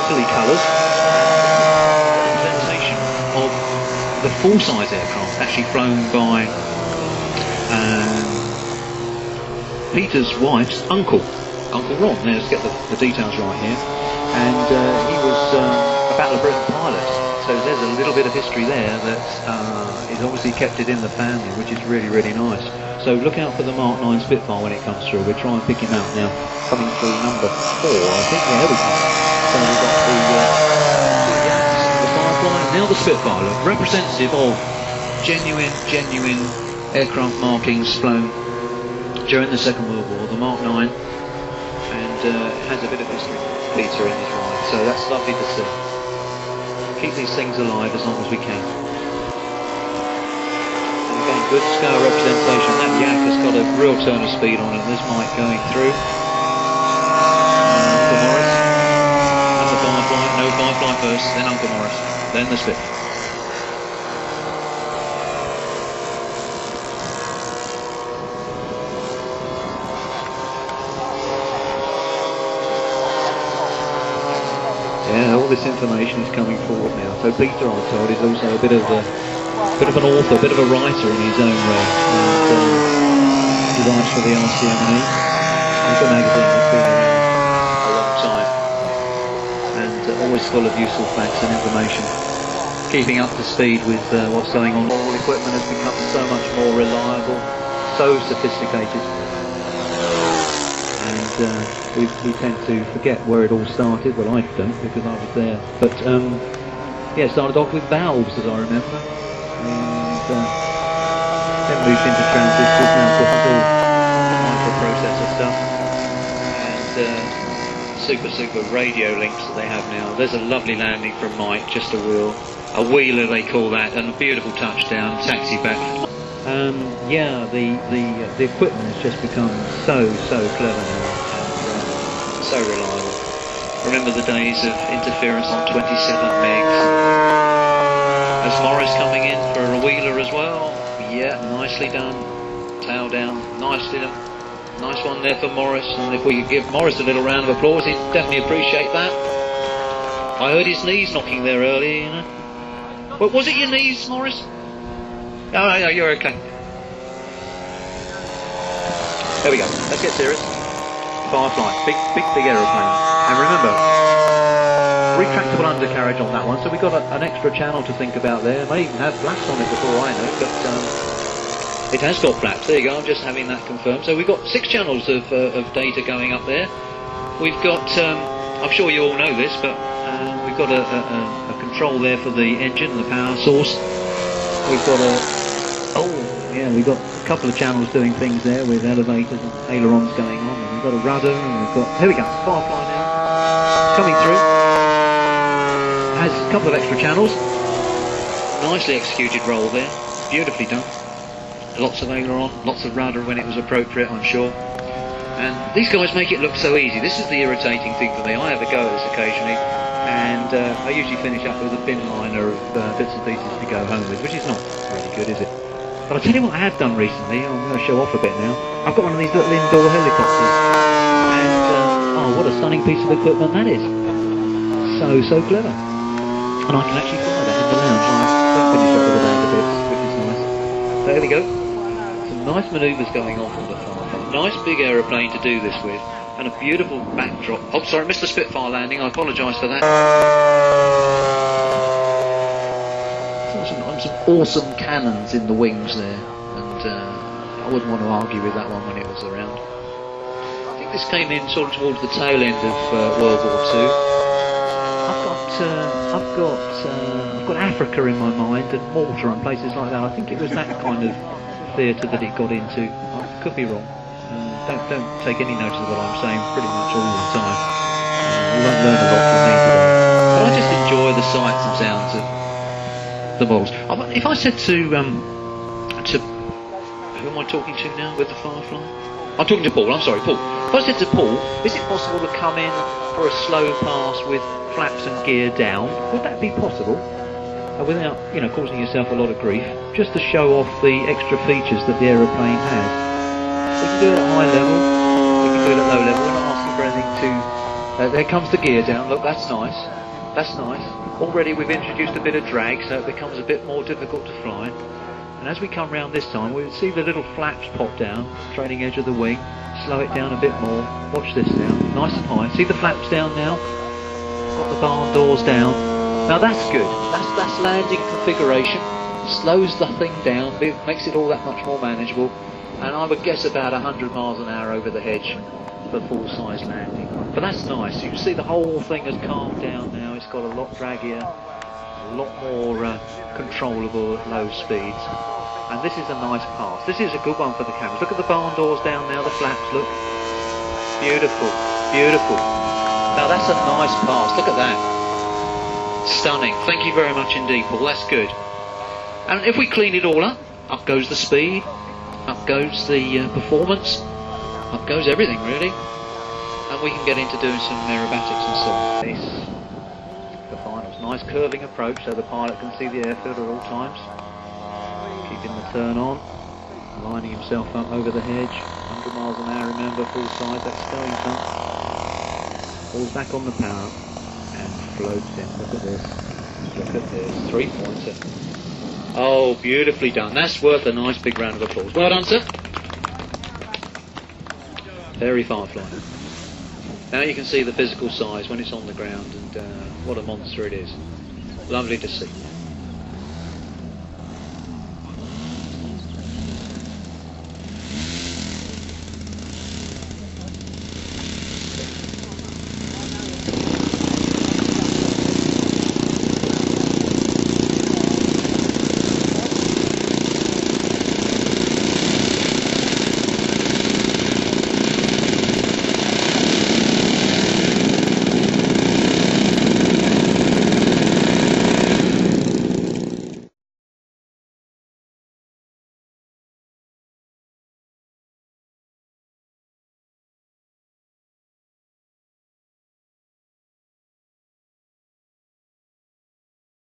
Italy colours. Representation of the full-size aircraft actually flown by Peter's wife's uncle, Uncle Ron. Now, let's get the details right here. And he was a Battle of Britain pilot. So there's a little bit of history there that is obviously kept it in the family, which is really, really nice. So look out for the Mark 9 Spitfire when it comes through. We'll try and pick him out now. Coming through number 4, I think. Yeah, there we go. So we've got the Firefly, now the Spitfire. Look, representative of genuine aircraft markings flown during the Second World War, the Mark 9. And it has a bit of history, Peter, in his ride. So that's lovely to see. Keep these things alive as long as we can. And again, good scale representation. That Yak has got a real turn of speed on it. This Mike going through. Uncle Morris. And the Firefly. No, Firefly first, then Uncle Morris. Then the Spit. Yeah, all this information is coming forward now. So Peter, I'm told, is also a bit of an author, a bit of a writer in his own way. And he writes for the RCME. It's a magazine that's been around a long time, and always full of useful facts and information. Keeping up to speed with what's going on. All equipment has become so much more reliable, so sophisticated. And we tend to forget where it all started. Well, I don't, because I was there. But yeah, it started off with valves, as I remember, and then moved into transistors. Now got all microprocessor stuff and super radio links that they have now. There's a lovely landing from Mike, just a wheeler they call that, and a beautiful touchdown, taxi back. Yeah, the equipment has just become so clever now. So reliable. Remember the days of interference on 27 megs. As Morris coming in for a wheeler as well. Yeah, nicely done. Tail down, nicely done. Nice one there for Morris. And if we could give Morris a little round of applause, he'd definitely appreciate that. I heard his knees knocking there earlier, you know. Well, was it your knees, Morris? Oh, no, you're okay. There we go. Let's get serious. Firefly, big aeroplane, and remember, retractable undercarriage on that one, so we've got an extra channel to think about there. May even have flaps on it before I know, but it has got flaps. There you go, I'm just having that confirmed. So we've got 6 channels of data going up there. We've got, I'm sure you all know this, but we've got a control there for the engine, the power source. We've got we've got a couple of channels doing things there with elevators and ailerons going on. We've got a rudder, and we've got, here we go, Firefly now, coming through, has a couple of extra channels, nicely executed roll there, beautifully done, lots of aileron, lots of rudder when it was appropriate, I'm sure, and these guys make it look so easy. This is the irritating thing for me. I have a go at this occasionally, and I usually finish up with a bin liner of bits and pieces to go home with, which is not really good, is it? But I'll tell you what I have done recently. I'm going to show off a bit now. I've got one of these little indoor helicopters. And, oh, what a stunning piece of equipment that is. So clever. And I can actually fly that in the lounge. I don't finish up with the lander bits, which is nice. So there we go. Some nice manoeuvres going on from the Firefly. Nice big aeroplane to do this with. And a beautiful backdrop. Oh, sorry, missed the Spitfire landing. I apologise for that. Some awesome cannons in the wings there, and I wouldn't want to argue with that one when it was around. I think this came in sort of towards the tail end of World War II. I've got Africa in my mind, and Malta and places like that. I think it was that kind of theatre that it got into. I could be wrong. Don't take any notice of what I'm saying pretty much all the time. You won't learn a lot from me today. But I just enjoy the sights and sounds of the models. If I said to who am I talking to now with the Firefly? I'm talking to Paul, I'm sorry, Paul. If I said to Paul, is it possible to come in for a slow pass with flaps and gear down? Would that be possible? Without, causing yourself a lot of grief, just to show off the extra features that the aeroplane has. We can do it at high level, we can do it at low level. We're not asking for anything too There comes the gear down. Look, that's nice. That's nice. Already we've introduced a bit of drag, so it becomes a bit more difficult to fly. And as we come round this time, we'll see the little flaps pop down, trailing edge of the wing. Slow it down a bit more. Watch this now. Nice and high. See the flaps down now? Got the barn doors down. Now that's good. That's landing configuration. Slows the thing down, makes it all that much more manageable. And I would guess about 100 miles an hour over the hedge for full-size landing. But that's nice. You can see the whole thing has calmed down now. It's got a lot draggier, a lot more controllable at low speeds. And this is a nice pass. This is a good one for the cameras. Look at the barn doors down now, the flaps, look. Beautiful, beautiful. Now that's a nice pass. Look at that. Stunning. Thank you very much indeed, Paul. That's good. And if we clean it all up goes the speed, up goes the performance, up goes everything really. And we can get into doing some aerobatics and so on. This, the finals. Nice curving approach so the pilot can see the airfield at all times. Keeping the turn on, lining himself up over the hedge. 100 miles an hour, remember, full size, that's going some. Falls back on the power and floats in. Look at this. Look at this. 3-pointer. Oh, beautifully done. That's worth a nice big round of applause. Well done, sir. Very Firefly. Now you can see the physical size when it's on the ground, and what a monster it is. Lovely to see.